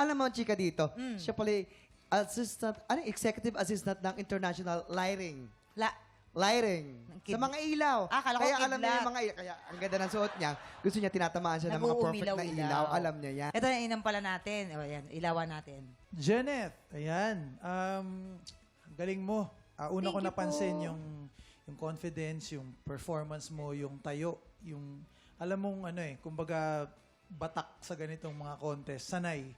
Alam mo, chika dito, siya pala assistant, executive assistant ng International Lighting. Lighting. Kid- Sa mga ilaw. Akala ko Kaya alam niya kidlat. yung mga ilaw. Kaya ang ganda ng suot niya. Gusto niya tinatamaan siya ng mga perfect na Nag-uumilaw-ilaw. ilaw. Alam niya yan. Ito na inam pala natin. O yan, ilawan natin. Janet, ayan. Galing mo. Una Thank ko you napansin po. yung confidence, yung performance mo, yung tayo, yung alam mong kumbaga batak sa ganitong mga contest, sanay.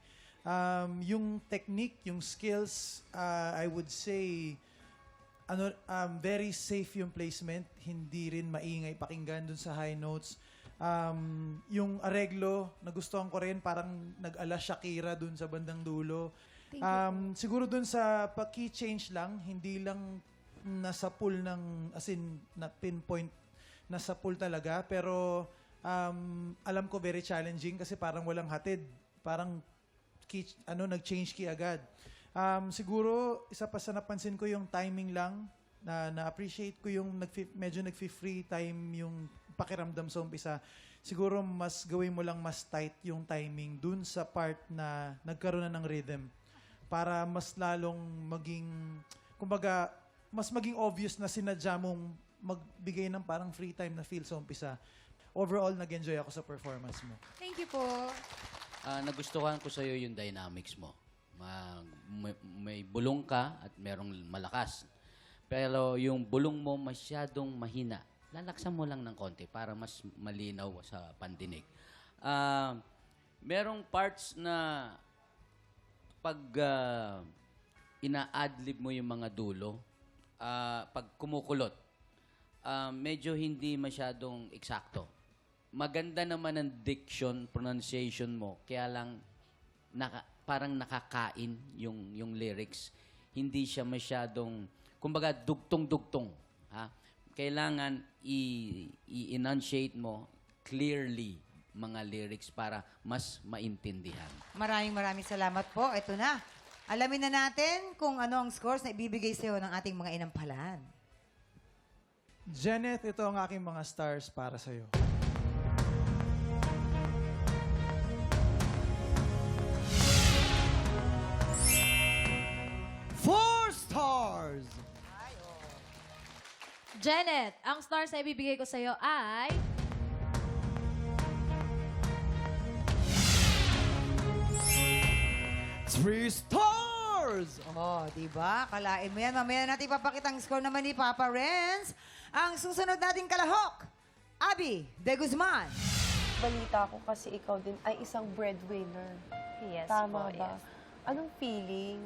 Yung technique, yung skills, I would say very safe yung placement, hindi rin maingay pakinggan dun sa high notes. Yung areglo, nagustuhan ko rin, parang nag-ala Shakira dun sa bandang dulo. Siguro dun sa key change lang, hindi lang nasa pool ng, as in, na pinpoint, nasa pool talaga. Pero alam ko very challenging kasi parang walang hatid. Parang nag-change key agad. Siguro, isa pa sa napansin ko yung timing lang, na-appreciate ko yung medyo nag-free time yung pakiramdam sa umpisa. Siguro, mas gawin mo lang mas tight yung timing dun sa part na nagkaroon na ng rhythm. Para mas lalong maging, kumbaga, mas maging obvious na sinadya mong magbigay ng parang free time na feel sa umpisa. Overall, nag-enjoy ako sa performance mo. Thank you po. Nagustuhan ko sa'yo yung dynamics mo. May bulong ka at merong malakas. Pero yung bulong mo masyadong mahina. Lalaksan mo lang ng konti para mas malinaw sa pandinig. Merong parts na pag ina-adlib mo yung mga dulo, pag kumukulot, medyo hindi masyadong eksakto. Maganda naman ang diction, pronunciation mo, kaya lang parang nakakain yung lyrics. Hindi siya masyadong, kumbaga, dugtong-dugtong. Ha? Kailangan i-enunciate mo clearly mga lyrics para mas maintindihan. Maraming salamat po. Ito na. Alamin na natin kung ano ang scores na ibibigay sa'yo ng ating mga inampalan. Janet, ito ang aking mga stars para sa'yo. Four stars! Janet, ang stars na ibibigay ko sa'yo ay... Three stars! Oh, di ba? Kalain mo yan. Mamaya natin ipapakita ang score naman ni Papa Renz. Ang susunod nating kalahok, Abby De Guzman. Balita ko kasi ikaw din ay isang breadwinner. Yes Tama po, ba? yes. Anong feeling?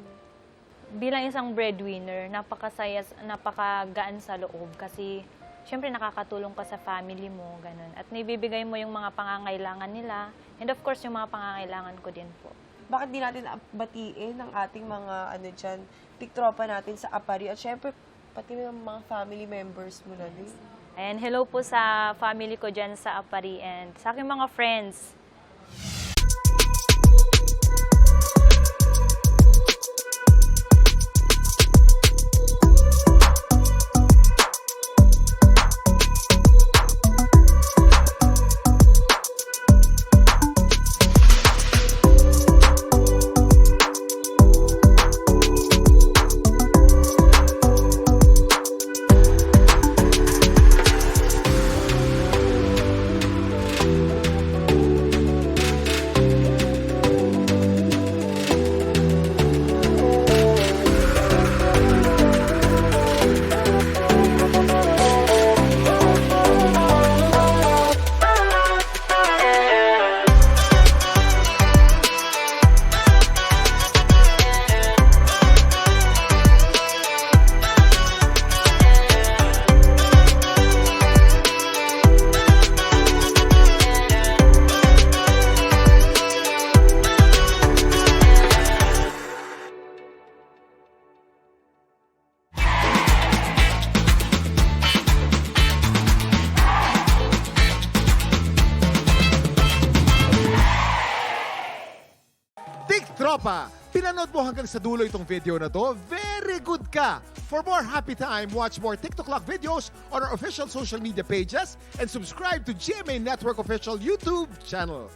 Bilang isang breadwinner, napakasaya, napakagaan sa loob kasi syempre nakakatulong ka sa family mo, ganun. At naibibigay mo yung mga pangangailangan nila and of course yung mga pangangailangan ko din po. Bakit di natin batiin ang ating mga tiktropa natin sa Apari at syempre pati yung mga family members mo na din. And hello po sa family ko dyan sa Apari and sa aking mga friends. Tropa, pinanood mo hanggang sa dulo itong video na to, very good ka! For more happy time, watch more TikTok Clock videos on our official social media pages and subscribe to GMA Network official YouTube channel.